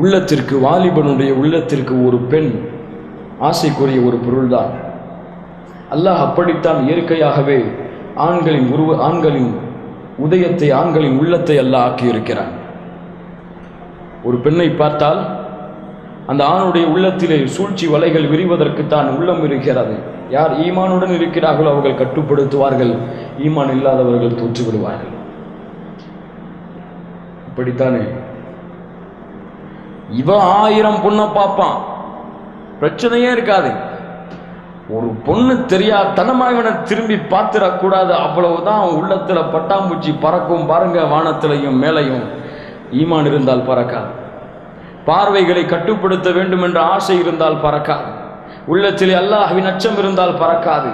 உள்ளத்திற்கு, வாலிபனுடைய உள்ளத்திற்கு ஒரு பெண் ஆசைக்குரிய ஒரு பொருள்தான். அல்லாஹ் அப்படித்தான் இயற்கையாகவே ஆண்களின் உதயத்தை, ஆண்களின் உள்ளத்தை அல்லாஹ் ஆக்கியிருக்கிறான். ஒரு பெண்ணை பார்த்தால் அந்த ஆணுடைய உள்ளத்திலே சூழ்ச்சி வலைகள் விரிவதற்குத்தான் உள்ளம் இருக்கிறது. யார் ஈமானுடன் இருக்கிறார்களோ அவர்கள் கட்டுப்படுத்துவார்கள், ஈமான் இல்லாதவர்கள் தோற்று விடுவார்கள். இப்படித்தானே இவன் 1000 பொண்ணை பார்ப்பான், பிரச்சனையே இருக்காது. ஒரு பொண்ணு தெரியாதனமா இவனை திரும்பி பார்த்திடக்கூடாது, அவ்வளவுதான். உள்ளத்துல பட்டாம்பூச்சி பறக்கும் பாருங்க, வானத்திலையும் மேலையும். ஈமான் இருந்தால் பறக்காது. பார்வைகளை கட்டுப்படுத்த வேண்டும் என்ற ஆசை இருந்தால் பறக்காது. உள்ளத்திலே அல்லாஹ்வின் அச்சம் இருந்தால் பறக்காது.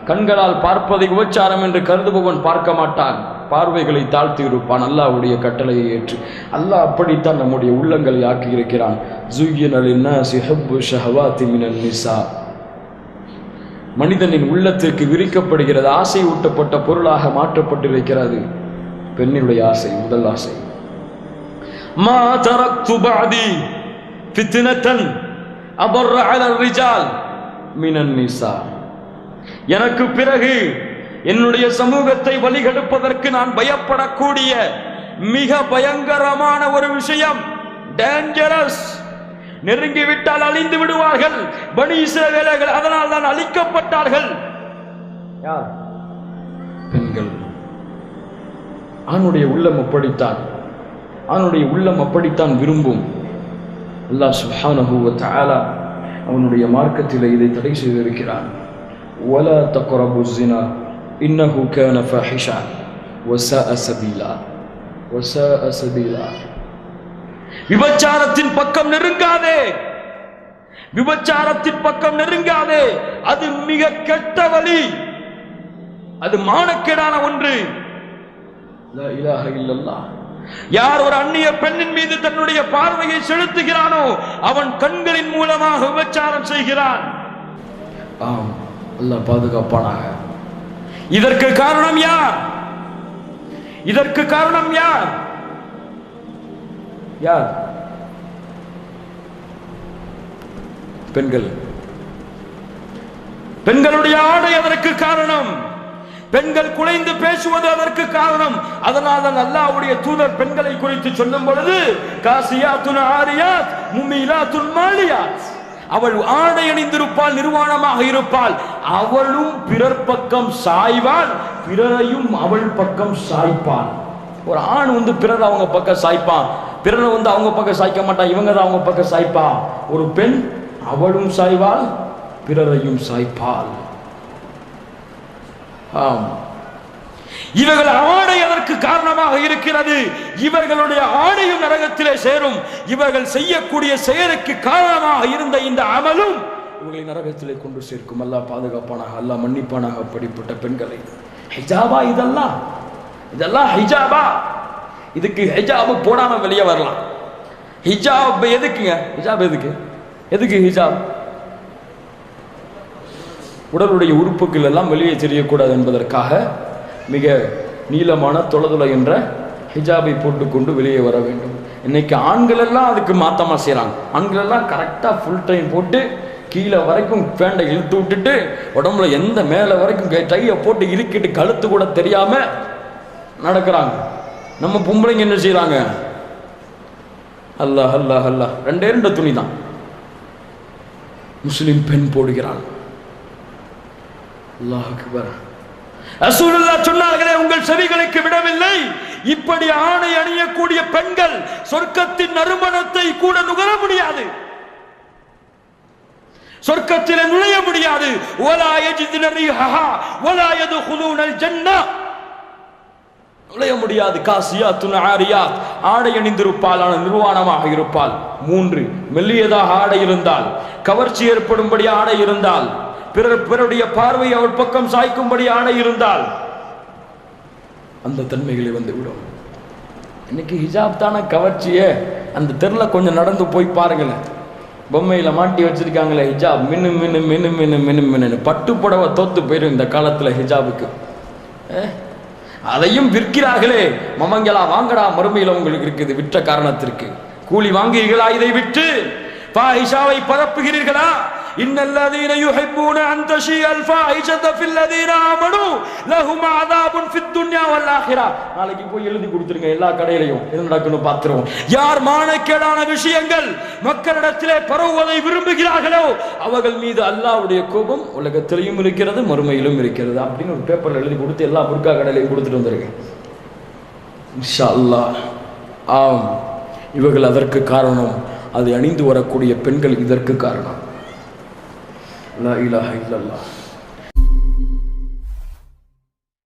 கண்களால் பார்ப்பதை உபச்சாரம் என்று கருதுபவன் பார்க்க மாட்டான், பார்வைகளை தாழ்த்தி இருப்பான் அல்லாஹ்வுடைய கட்டளையை ஏற்று. அல்லாஹ் அப்படித்தான் நம்முடைய உள்ளங்களை ஆக்கி இருக்கிறான். ஸுய்யின லின்னாஸி ஹுப்பு ஷஹவாத்தி மினன் நிஸா. மனிதனின் உள்ளத்திற்கு விரிக்கப்படுகிறது, ஆசை ஊட்டப்பட்ட பொருளாக மாற்றப்பட்டிருக்கிறது பெண்ணினுடைய ஆசை. முதல் ஆசை, மா தரக்து பஅதி ஃபித்னதன் அபர்ர அலர் ரிஜால் மினன் நிஸா. எனக்கு பிறகு என்னுடைய சமூகத்தை வழிகெடுப்பதற்கு நான் பயப்படக்கூடிய மிக பயங்கரமான ஒரு விஷயம், டேஞ்சரஸ், நெருங்கிவிட்டால் அழிந்து விடுவார்கள் பனி இஸ்ரவேலர்கள், அதனால் தான் அழிக்கப்பட்டார்கள். யார்? பெண்கள். ஆணுடைய உள்ளம் அப்படித்தான், ஆணுடைய உள்ளம் அப்படித்தான் விரும்பும். அல்லாஹ் சுப்ஹானஹு வ தஆலா அவனுடைய மார்க்கத்திலே இதை தடை செய்திருக்கிறான். வலா தக்ரபு ஸினா இன்னஹு கான ஃபாஹிஷா வஸாஅ சபீலா, வஸாஅ சபீலா. விபச்சாரத்தின் பக்கம் நெருங்காதே, விபச்சாரத்தின் பக்கம் நெருங்காதே, அது மிக கெட்ட வழி, அது மானக்கேடான ஒன்று. லா இலாஹ இல்லல்லாஹ். யார் ஒரு அந்நிய பெண்ணின் மீது தன்னுடைய பார்வையை செலுத்துகிறானோ அவன் கண்களின் மூலமாக விபச்சாரம் செய்கிறான். ஆம், அல்லாஹ் பாதுகாப்பானாக. இதற்கு காரணம் யார்? இதற்கு காரணம் யார்? யார்? பெண்கள். பெண்களுடைய ஆடை அதற்கு காரணம். பெண்கள் குலைந்து பேசுவது அதற்கு காரணம். அதனால் தான் அல்லாஹ்வுடைய தூதர் பெண்களை குறித்து சொல்லும் பொழுது காசியாத்துன் ஆரியாத் முமிலாத்துன் மாலியாத், அவள் ஆடை அணிந்திருப்பாள், நிர்வாணமாக இருப்பாள், அவளும் பிறர் பக்கம் சாய்வாள், பிறரையும் அவள் பக்கம் சாய்ப்பாள். ஒரு ஆண் பிறர் அவங்க பக்கம் சாய்ப்பான், பிறரை அவங்க பக்கம் சாய்க்க மாட்டான், இவங்க தான் அவங்க பக்கம் சாய்ப்பா. ஒரு பெண் அவளும் சாய்வாள், பிறரையும் சாய்ப்பாள். ஆம், இவர்கள் ஆடை அதற்கு காரணமாக இருக்கிறது. இவர்களுடைய ஆடையும் நரகத்திலே சேரும். இவர்கள் செய்யக்கூடிய செயலுக்கு காரணமாக இருந்த இந்த அமலும் இவர்களை நரகத்திலே கொண்டு சேர்க்கும். அல்லாஹ் பாதுகாப்பானாக, அல்லாஹ் மன்னிப்பானாக அப்படிப்பட்ட பெண்களை. ஹிஜாபா இதெல்லாம்? இதெல்லாம் ஹிஜாபா? இதுக்கு ஹிஜாப் போடாம வெளியே வரலாம். ஹிஜாப் எதுக்குங்க? ஹிஜாப் எதுக்கு? எதுக்கு ஹிஜாப்? உடலுடைய உறுப்புகள் எல்லாம் வெளியே தெரியக்கூடாது என்பதற்காக மிக நீளமான தொலைதுளை என்ற ஹிஜாபை போட்டுக்கொண்டு வெளியே வர வேண்டும். இன்னைக்கு ஆண்கள் எல்லாம் அதுக்கு மாத்தமா செய்யறாங்க. ஆண்கள் எல்லாம் கரெக்டா ஃபுல் டைம் போட்டு கீழே வரைக்கும் பேண்டை இழுத்து விட்டுட்டு உடம்புல எந்த மேல வரைக்கும் டையை போட்டு இறுக்கிட்டு கழுத்து கூட தெரியாம நடக்கிறாங்க. நம்ம பொம்பளைங்க என்ன செய்யறாங்க? அல்லாஹ் அல்லாஹ் அல்லாஹ், 2 துணி தான் முஸ்லிம் பெண் போடுகிறாள். அல்லாஹ் அக்பர். ரசூலுல்லாஹ் சொன்னார்களே, உங்கள் செவிகளுக்கு விடவில்லை, இப்படி ஆடை அணியக்கூடிய பெண்கள் சொர்க்கத்தின் நறுமணத்தை கூட நுகர முடியாது, சொர்க்கத்தில் நுழைய முடியாது. வலா யஜிதுன ரீஹஹா வலா யதுகுலூனல் ஜன்னah, நுழைய முடியாது. காசியாத்துன் ஆரியாத், ஆடை அணிந்திருப்பாள், ஆனால் நிர்வாணமாக இருப்பாள். 3, மெல்லியதாக ஆடை இருந்தால், கவர்ச்சி ஏற்படும்படி ஆடை இருந்தால், பிறருடைய பார்வை அவள் பக்கம் சாய்க்கும்படி ஆடை இருந்தால் அந்த தன்மைகளை வந்துவிடும். இன்னைக்கு ஹிஜாப் தானே கவர்ச்சியே. அந்த தெருல கொஞ்சம் நடந்து போய் பாருங்களேன், பொம்மையில மாட்டி வச்சிருக்காங்களே ஹிஜாப், மின்னு மின்னு மின்னு மின்னு மின்னு மின்னு. பட்டு புடவை தோத்து போயிடும் இந்த காலத்துல ஹிஜாபுக்கு. அதையும் விற்கிறார்களே, மமங்களா வாங்கடா, மறுமையில உங்களுக்கு இருக்குது விற்ற காரணத்திற்கு. கூலி வாங்குகிறீர்களா? இதை விட்டு ஃபாஹிஷாவை பரப்புகிறீர்களா? இன்னல்லதீன யுஹிப்பூன அன் தஷீஅல் ஃபாஹிஷத ஃபில்லதீன ஆமனூ லஹும் அஸாபுன் ஃபித் துன்யா வல் ஆখিরা. நாளைக்கு போய் எழுதி கொடுத்துருங்க எல்லா கடையிலையும் என்ன நடக்குன்னு பார்த்துருவோம். யார் மானக்கேடான விஷயங்கள் மக்களிடத்திலே பரவுவதை விரும்புகிறார்களோ அவர்கள் மீது அல்லாஹ்வுடைய கோபம் உலகத்திலையும் இருக்கிறது, மறுமையிலும் இருக்கிறது அப்படின்னு ஒரு பேப்பர்ல எழுதி கொடுத்து எல்லா புர்கா கடையிலையும் கொடுத்துட்டு வந்திருக்கேன். இன்ஷா அல்லாஹ். ஆம், இவர்கள் அதற்கு காரணம். அது அணிந்து வரக்கூடிய பெண்கள் இதற்கு காரணம். லா இலாஹா இல்லல்லாஹ்.